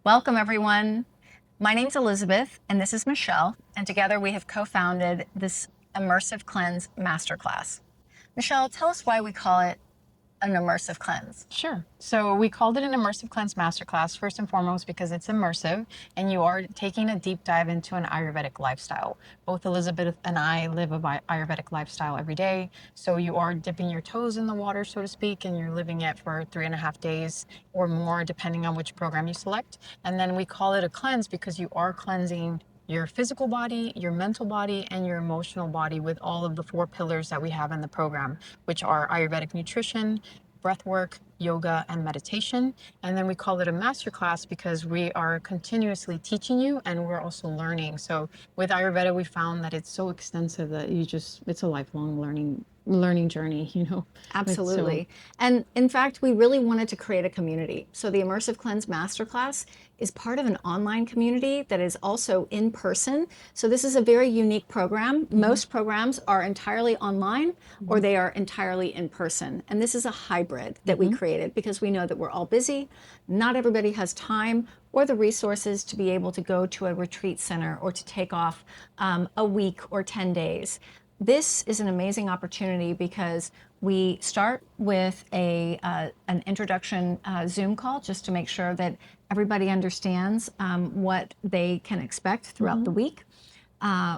Welcome, everyone. My name's Elizabeth, and this is Michelle, and together we have co-founded this Immersive Cleanse Masterclass. Michelle, tell us why we call it an immersive cleanse. Sure. So we called it an Immersive Cleanse Masterclass, first and foremost, because it's immersive and you are taking a deep dive into an Ayurvedic lifestyle. Both Elizabeth and I live a Ayurvedic lifestyle every day. So you are dipping your toes in the water, so to speak, and you're living it for 3.5 days or more, depending on which program you select. And then we call it a cleanse because you are cleansing your physical body, your mental body, and your emotional body with all of the 4 pillars that we have in the program, which are Ayurvedic nutrition, breath work, yoga, and meditation. And then we call it a masterclass because we are continuously teaching you and we're also learning. So with Ayurveda, we found that it's so extensive that it's a lifelong learning journey, Absolutely. And in fact, we really wanted to create a community. So the Immersive Cleanse Masterclass is part of an online community that is also in person. So this is a very unique program. Most programs are entirely online or they are entirely in person. And this is a hybrid that we created because we know that we're all busy. Not everybody has time or the resources to be able to go to a retreat center or to take off a week or 10 days. This is an amazing opportunity because we start with an introduction Zoom call just to make sure that everybody understands what they can expect throughout the week.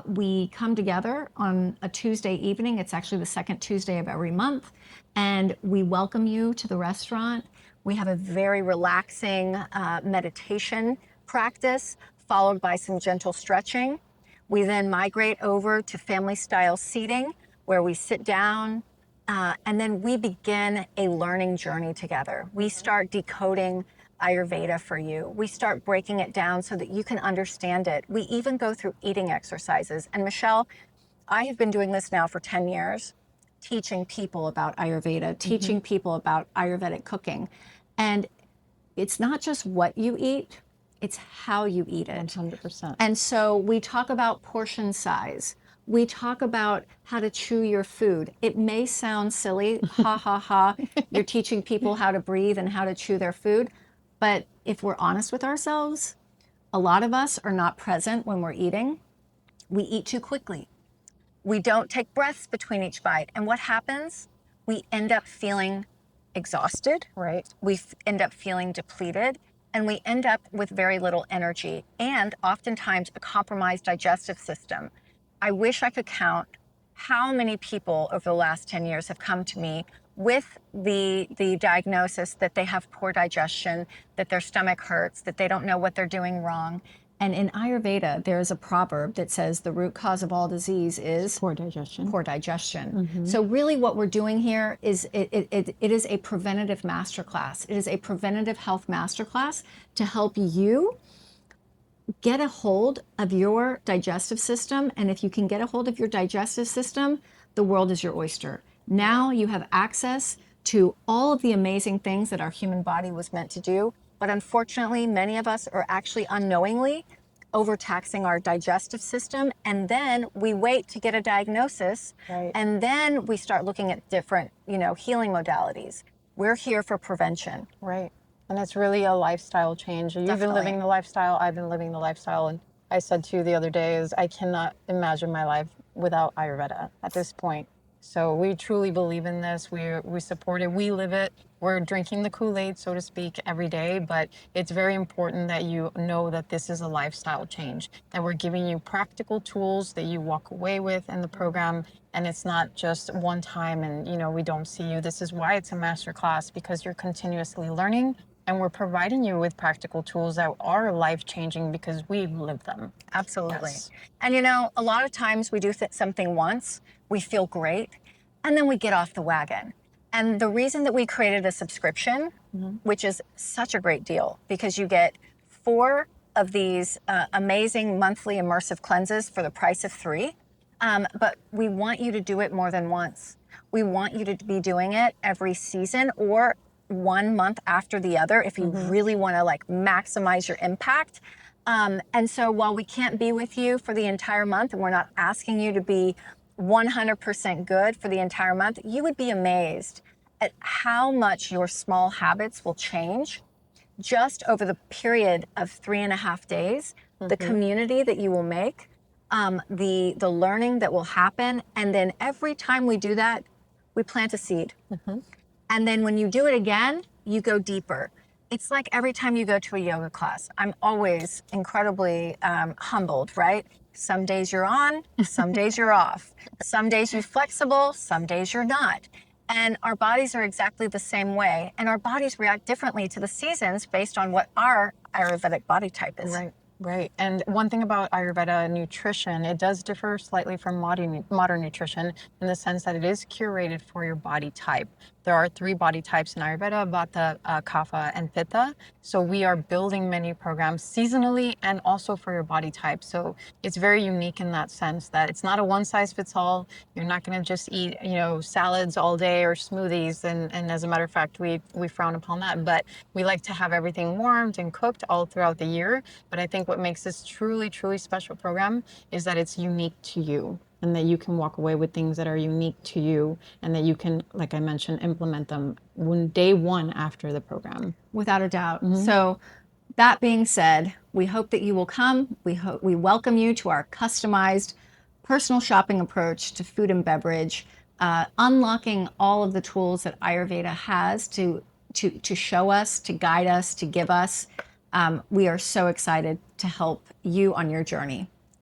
We come together on a Tuesday evening. It's actually the second Tuesday of every month. And we welcome you to the restaurant. We have a very relaxing meditation practice followed by some gentle stretching. We then migrate over to family style seating where we sit down and then we begin a learning journey together. We start decoding Ayurveda for you. We start breaking it down so that you can understand it. We even go through eating exercises. And Michelle, I have been doing this now for 10 years, teaching people about Ayurveda, teaching people about Ayurvedic cooking. And it's not just what you eat, it's how you eat it. 100%. And so we talk about portion size. We talk about how to chew your food. It may sound silly, ha ha ha. You're teaching people how to breathe and how to chew their food. But if we're honest with ourselves, a lot of us are not present when we're eating. We eat too quickly. We don't take breaths between each bite. And what happens? We end up feeling exhausted. Right. We end up feeling depleted. And we end up with very little energy and oftentimes a compromised digestive system. I wish I could count how many people over the last 10 years have come to me with the diagnosis that they have poor digestion, that their stomach hurts, that they don't know what they're doing wrong. And in Ayurveda, there is a proverb that says the root cause of all disease is Poor digestion. poor digestion. So really what we're doing here is it is a preventative masterclass. It is a preventative health masterclass to help you get a hold of your digestive system. And if you can get a hold of your digestive system, the world is your oyster. Now you have access to all of the amazing things that our human body was meant to do. But unfortunately, many of us are actually unknowingly overtaxing our digestive system. And then we wait to get a diagnosis. Right. And then we start looking at different, healing modalities. We're here for prevention. Right. And it's really a lifestyle change. You've been Definitely. living the lifestyle, I've been living the lifestyle. And I said to you the other day is I cannot imagine my life without Ayurveda at this point. So we truly believe in this. We support it. We live it. We're drinking the Kool-Aid, so to speak, every day. But it's very important that you know that this is a lifestyle change, that we're giving you practical tools that you walk away with in the program. And it's not just one time and, we don't see you. This is why it's a master class, because you're continuously learning. And we're providing you with practical tools that are life-changing because we've lived them. Absolutely. Yes. And a lot of times we do something once, we feel great, and then we get off the wagon. And the reason that we created a subscription, which is such a great deal, because you get 4 of these amazing monthly immersive cleanses for the price of 3. But we want you to do it more than once. We want you to be doing it every season or 1 month after the other if you really want to maximize your impact. And so while we can't be with you for the entire month and we're not asking you to be 100% good for the entire month, you would be amazed at how much your small habits will change just over the period of 3.5 days, the community that you will make, the learning that will happen, and then every time we do that, we plant a seed. And then when you do it again, you go deeper. It's like every time you go to a yoga class, I'm always incredibly humbled, right? Some days you're on, some days you're off. Some days you're flexible, some days you're not. And our bodies are exactly the same way. And our bodies react differently to the seasons based on what our Ayurvedic body type is. Right, right. And one thing about Ayurveda nutrition, it does differ slightly from modern nutrition in the sense that it is curated for your body type. There are 3 body types in Ayurveda: Vata, Kapha, and Pitta. So we are building menu programs seasonally and also for your body type. So it's very unique in that sense that it's not a one size fits all. You're not going to just eat, salads all day or smoothies. And as a matter of fact, we frown upon that. But we like to have everything warmed and cooked all throughout the year. But I think what makes this truly, truly special program is that it's unique to you, and that you can walk away with things that are unique to you, and that you can, like I mentioned, implement them day one after the program. Without a doubt. So that being said, we hope that you will come. We welcome you to our customized personal shopping approach to food and beverage, unlocking all of the tools that Ayurveda has to show us, to guide us, to give us. We are so excited to help you on your journey.